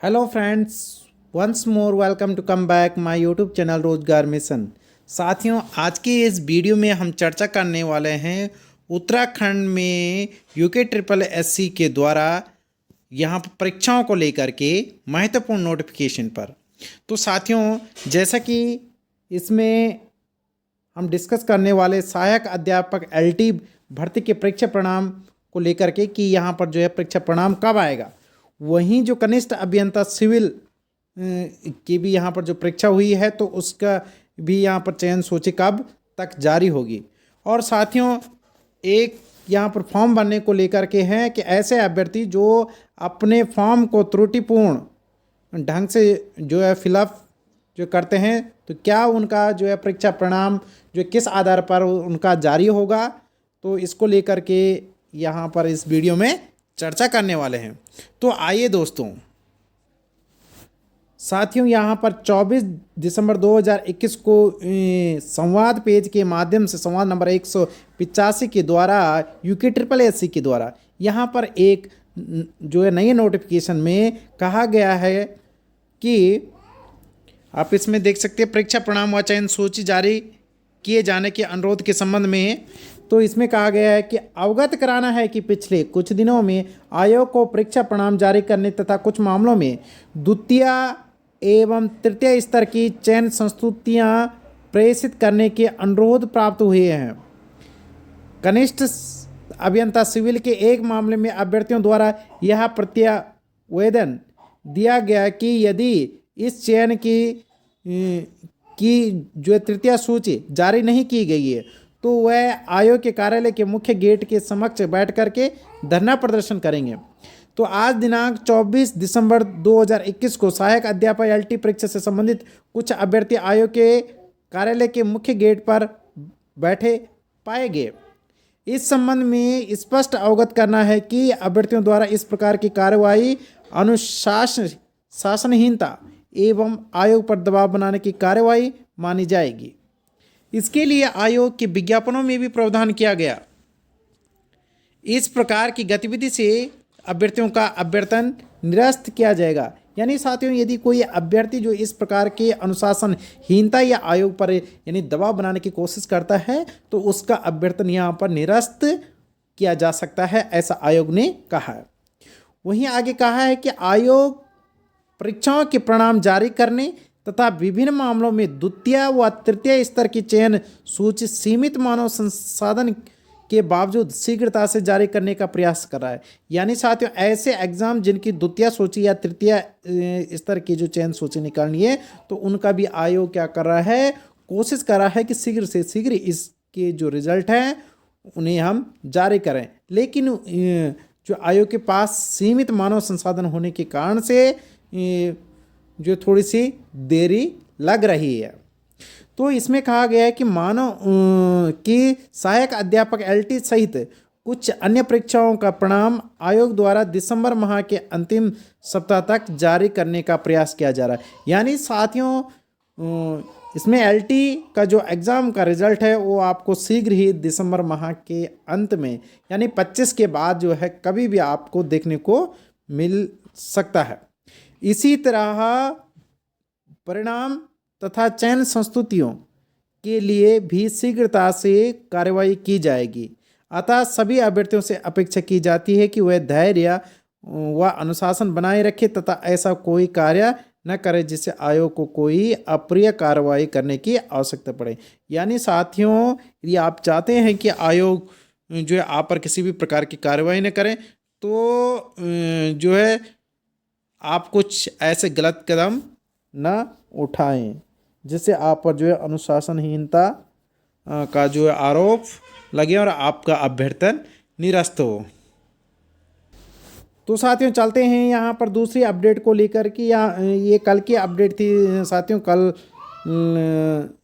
Hello friends, once more welcome to come back my YouTube channel रोजगार mission. साथियों, आज की इस वीडियो में हम चर्चा करने वाले हैं उत्तराखंड में यूके ट्रिपल एससी के द्वारा यहाँ पर परीक्षाओं को लेकर के महत्वपूर्ण नोटिफिकेशन पर। तो साथियों, जैसा कि इसमें हम डिस्कस करने वाले सहायक अध्यापक एलटी भर्ती के परीक्षा परिणाम को लेकर के कि यहाँ पर जो है परीक्षा परिणाम कब आएगा, वहीं जो कनिष्ठ अभियंता सिविल की भी यहाँ पर जो परीक्षा हुई है तो उसका भी यहाँ पर चयन सूची कब तक जारी होगी। और साथियों, एक यहाँ पर फॉर्म भरने को लेकर के हैं कि ऐसे अभ्यर्थी जो अपने फॉर्म को त्रुटिपूर्ण ढंग से जो है फिलअप जो करते हैं तो क्या उनका जो है परीक्षा परिणाम जो किस आधार पर उनका जारी होगा, तो इसको लेकर के यहाँ पर इस वीडियो में चर्चा करने वाले हैं। तो आइए दोस्तों, साथियों, यहाँ पर 24 दिसंबर 2021 को संवाद पेज के माध्यम से संवाद नंबर 185 के द्वारा यूके ट्रिपल एससी के द्वारा यहाँ पर एक जो है नई नोटिफिकेशन में कहा गया है कि आप इसमें देख सकते हैं परीक्षा परिणाम व चयन सूची जारी किए जाने के अनुरोध के संबंध में। तो इसमें कहा गया है कि अवगत कराना है कि पिछले कुछ दिनों में आयोग को परीक्षा परिणाम जारी करने तथा कुछ मामलों में द्वितीय एवं तृतीय स्तर की चयन संस्तुतियां प्रेषित करने के अनुरोध प्राप्त हुए हैं। कनिष्ठ अभियंता सिविल के एक मामले में अभ्यर्थियों द्वारा यह प्रत्यावेदन दिया गया कि यदि इस चयन की जो तृतीय सूची जारी नहीं की गई है तो वह आयोग के कार्यालय के मुख्य गेट के समक्ष बैठ करके धरना प्रदर्शन करेंगे। तो आज दिनांक 24 दिसंबर 2021 को सहायक अध्यापक एलटी परीक्षा से संबंधित कुछ अभ्यर्थी आयोग के कार्यालय के मुख्य गेट पर बैठे पाए गए। इस संबंध में स्पष्ट अवगत करना है कि अभ्यर्थियों द्वारा इस प्रकार की कार्रवाई शासनहीनता एवं आयोग पर दबाव बनाने की कार्रवाई मानी जाएगी। इसके लिए आयोग के विज्ञापनों में भी प्रावधान किया गया। इस प्रकार की गतिविधि से अभ्यर्थियों का अभ्यर्थन निरस्त किया जाएगा। यानी साथियों, यदि कोई अभ्यर्थी जो इस प्रकार के अनुशासनहीनता या आयोग पर यानी दबाव बनाने की कोशिश करता है तो उसका अभ्यर्थन यहाँ पर निरस्त किया जा सकता है, ऐसा आयोग ने कहा है। वहीं आगे कहा है कि आयोग परीक्षाओं के परिणाम जारी करने तथा विभिन्न मामलों में द्वितीय व तृतीय स्तर की चयन सूची सीमित मानव संसाधन के बावजूद शीघ्रता से जारी करने का प्रयास कर रहा है। यानी साथियों, ऐसे एग्जाम जिनकी द्वितीय सूची या तृतीय स्तर की जो चयन सूची निकालनी है तो उनका भी आयोग क्या कर रहा है, कोशिश कर रहा है कि शीघ्र से शीघ्र इसके जो रिजल्ट हैं उन्हें हम जारी करें। लेकिन जो आयोग के पास सीमित मानव संसाधन होने के कारण से जो थोड़ी सी देरी लग रही है। तो इसमें कहा गया है कि मानो कि सहायक अध्यापक एलटी सहित कुछ अन्य परीक्षाओं का परिणाम आयोग द्वारा दिसंबर माह के अंतिम सप्ताह तक जारी करने का प्रयास किया जा रहा है। यानी साथियों, इसमें एलटी का जो एग्ज़ाम का रिजल्ट है वो आपको शीघ्र ही दिसंबर माह के अंत में यानी 25 के बाद जो है कभी भी आपको देखने को मिल सकता है। इसी तरह परिणाम तथा चयन संस्तुतियों के लिए भी शीघ्रता से कार्रवाई की जाएगी। अतः सभी अभ्यर्थियों से अपेक्षा की जाती है कि वह धैर्य व अनुशासन बनाए रखे तथा ऐसा कोई कार्य न करे जिससे आयोग को कोई अप्रिय कार्रवाई करने की आवश्यकता पड़े। यानी साथियों, यदि आप चाहते हैं कि आयोग जो है आप पर किसी भी प्रकार की कार्रवाई न करें तो जो है आप कुछ ऐसे गलत कदम न उठाएं जिससे आप पर जो है अनुशासनहीनता का जो है आरोप लगे और आपका अभ्यर्थन निरस्त हो। तो साथियों, चलते हैं यहाँ पर दूसरी अपडेट को लेकर कि ये कल की अपडेट थी साथियों, कल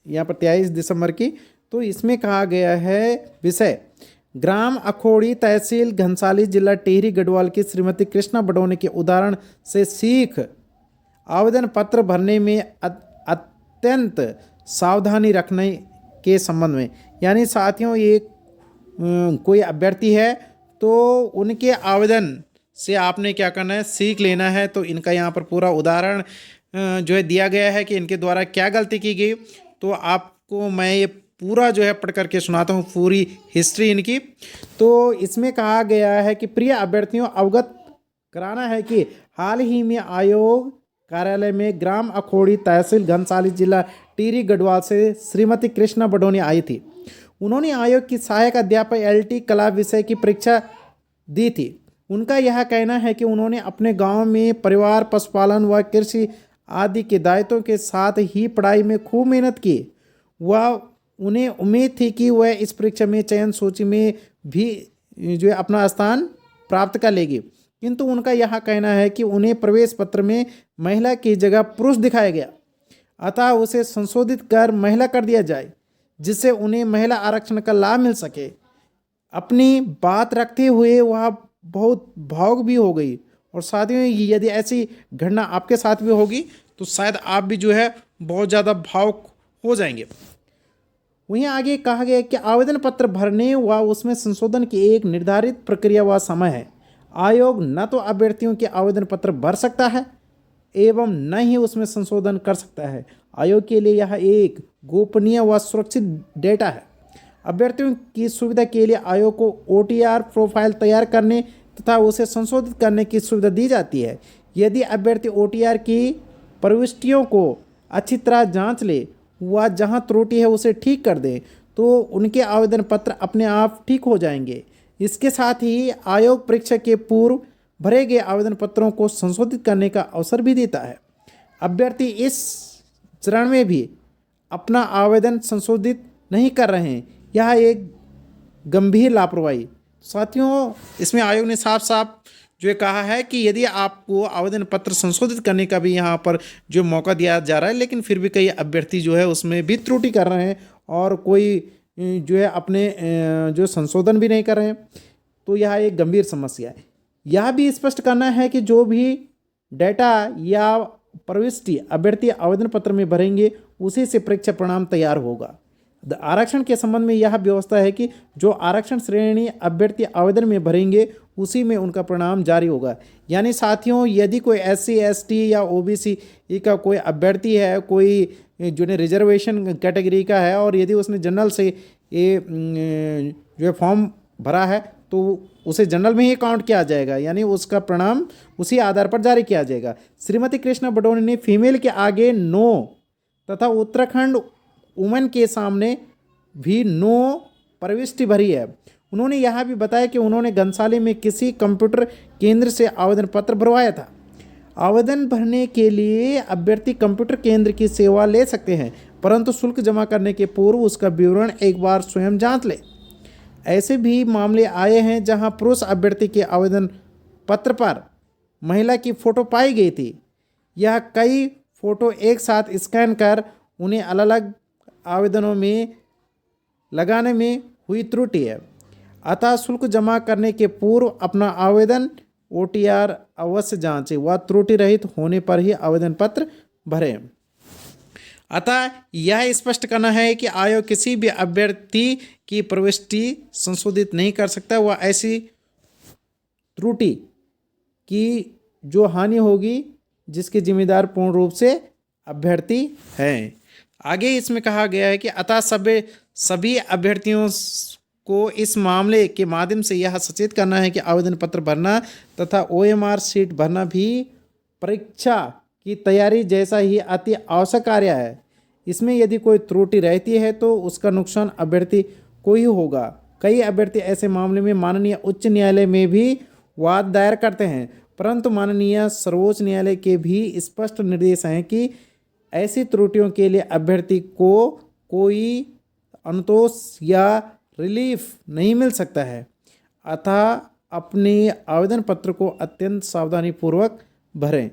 यहाँ पर 23 दिसंबर की। तो इसमें कहा गया है विषय ग्राम अखोड़ी तहसील घनसाली जिला टिहरी गढ़वाल की श्रीमती कृष्णा बडोनी के उदाहरण से सीख आवेदन पत्र भरने में अत्यंत सावधानी रखने के संबंध में। यानी साथियों, ये कोई अभ्यर्थी है तो उनके आवेदन से आपने क्या करना है, सीख लेना है। तो इनका यहाँ पर पूरा उदाहरण जो है दिया गया है कि इनके द्वारा क्या गलती की गई। तो आपको मैं ये पूरा जो है पढ़ करके सुनाता हूँ, पूरी हिस्ट्री इनकी। तो इसमें कहा गया है कि प्रिय अभ्यर्थियों, अवगत कराना है कि हाल ही में आयोग कार्यालय में ग्राम अखोड़ी, तहसील घनसाली, जिला टिहरी गढ़वाल से श्रीमती कृष्णा बडोनी आई थी। उन्होंने आयोग की सहायक अध्यापक LT कला विषय की परीक्षा दी थी। उनका यह कहना है कि उन्होंने अपने गांव में परिवार, पशुपालन व कृषि आदि के दायित्वों के साथ ही पढ़ाई में खूब मेहनत की। वह उन्हें उम्मीद थी कि वह इस परीक्षा में चयन सूची में भी जो है अपना स्थान प्राप्त कर लेगी, किंतु उनका यह कहना है कि उन्हें प्रवेश पत्र में महिला की जगह पुरुष दिखाया गया, अतः उसे संशोधित कर महिला कर दिया जाए, जिससे उन्हें महिला आरक्षण का लाभ मिल सके। अपनी बात रखते हुए वह बहुत भावुक भी हो गई। और साथियों, यदि ऐसी घटना आपके साथ भी होगी तो शायद आप भी जो है बहुत ज़्यादा भावुक हो जाएंगे। वहीं आगे कहा गया कि आवेदन पत्र भरने व उसमें संशोधन की एक निर्धारित प्रक्रिया व समय है। आयोग न तो अभ्यर्थियों के आवेदन पत्र भर सकता है एवं न ही उसमें संशोधन कर सकता है। आयोग के लिए यह एक गोपनीय व सुरक्षित डेटा है। अभ्यर्थियों की सुविधा के लिए आयोग को OTR प्रोफाइल तैयार करने तथा उसे संशोधित करने की सुविधा दी जाती है। यदि अभ्यर्थी OTR की प्रविष्टियों को अच्छी तरह जांच ले व जहां त्रुटि है उसे ठीक कर दे तो उनके आवेदन पत्र अपने आप ठीक हो जाएंगे। इसके साथ ही आयोग परीक्षा के पूर्व भरे गए आवेदन पत्रों को संशोधित करने का अवसर भी देता है। अभ्यर्थी इस चरण में भी अपना आवेदन संशोधित नहीं कर रहे हैं, यह एक गंभीर लापरवाही। साथियों, इसमें आयोग ने साफ साफ जो ये कहा है कि यदि आपको आवेदन पत्र संशोधित करने का भी यहाँ पर जो मौका दिया जा रहा है, लेकिन फिर भी कई अभ्यर्थी जो है उसमें भी त्रुटि कर रहे हैं और कोई जो है अपने जो संशोधन भी नहीं कर रहे हैं, तो यह एक गंभीर समस्या है। यह भी स्पष्ट करना है कि जो भी डेटा या प्रविष्टि अभ्यर्थी आवेदन पत्र में भरेंगे उसी से परीक्षा परिणाम तैयार होगा। आरक्षण के संबंध में यह व्यवस्था है कि जो आरक्षण श्रेणी अभ्यर्थी आवेदन में भरेंगे उसी में उनका परिणाम जारी होगा। यानी साथियों, यदि कोई SC ST या OBC का कोई अभ्यर्थी है, कोई जो है रिजर्वेशन कैटेगरी का है और यदि उसने जनरल से ये जो है फॉर्म भरा है तो उसे जनरल में ही काउंट किया जाएगा, यानी उसका परिणाम उसी आधार पर जारी किया जाएगा। श्रीमती कृष्णा बडोनी ने फीमेल के आगे 9 तथा उत्तराखंड वुमेन के सामने भी 9 प्रविष्टि भरी है। उन्होंने यह भी बताया कि उन्होंने घनसाली में किसी कंप्यूटर केंद्र से आवेदन पत्र भरवाया था। आवेदन भरने के लिए अभ्यर्थी कंप्यूटर केंद्र की सेवा ले सकते हैं, परंतु शुल्क जमा करने के पूर्व उसका विवरण एक बार स्वयं जांच ले। ऐसे भी मामले आए हैं जहां पुरुष अभ्यर्थी के आवेदन पत्र पर महिला की फ़ोटो पाई गई थी। यह कई फ़ोटो एक साथ स्कैन कर उन्हें अलग अलग आवेदनों में लगाने में हुई त्रुटि है। अतः शुल्क जमा करने के पूर्व अपना आवेदन OTR अवश्य जांचें व त्रुटि रहित होने पर ही आवेदन पत्र भरें। अतः यह स्पष्ट करना है कि आयोग किसी भी अभ्यर्थी की प्रविष्टि संशोधित नहीं कर सकता। वह ऐसी त्रुटि की जो हानि होगी जिसके जिम्मेदार पूर्ण रूप से अभ्यर्थी हैं। आगे इसमें कहा गया है कि अतः सभी अभ्यर्थियों को इस मामले के माध्यम से यह सचेत करना है कि आवेदन पत्र भरना तथा OMR शीट भरना भी परीक्षा की तैयारी जैसा ही अति आवश्यक कार्य है। इसमें यदि कोई त्रुटि रहती है तो उसका नुकसान अभ्यर्थी को ही होगा। कई अभ्यर्थी ऐसे मामले में माननीय उच्च न्यायालय में भी वाद दायर करते हैं, परंतु माननीय सर्वोच्च न्यायालय के भी स्पष्ट निर्देश हैं कि ऐसी त्रुटियों के लिए अभ्यर्थी को कोई अनुतोष या रिलीफ नहीं मिल सकता है। अतः अपने आवेदन पत्र को अत्यंत सावधानीपूर्वक भरें।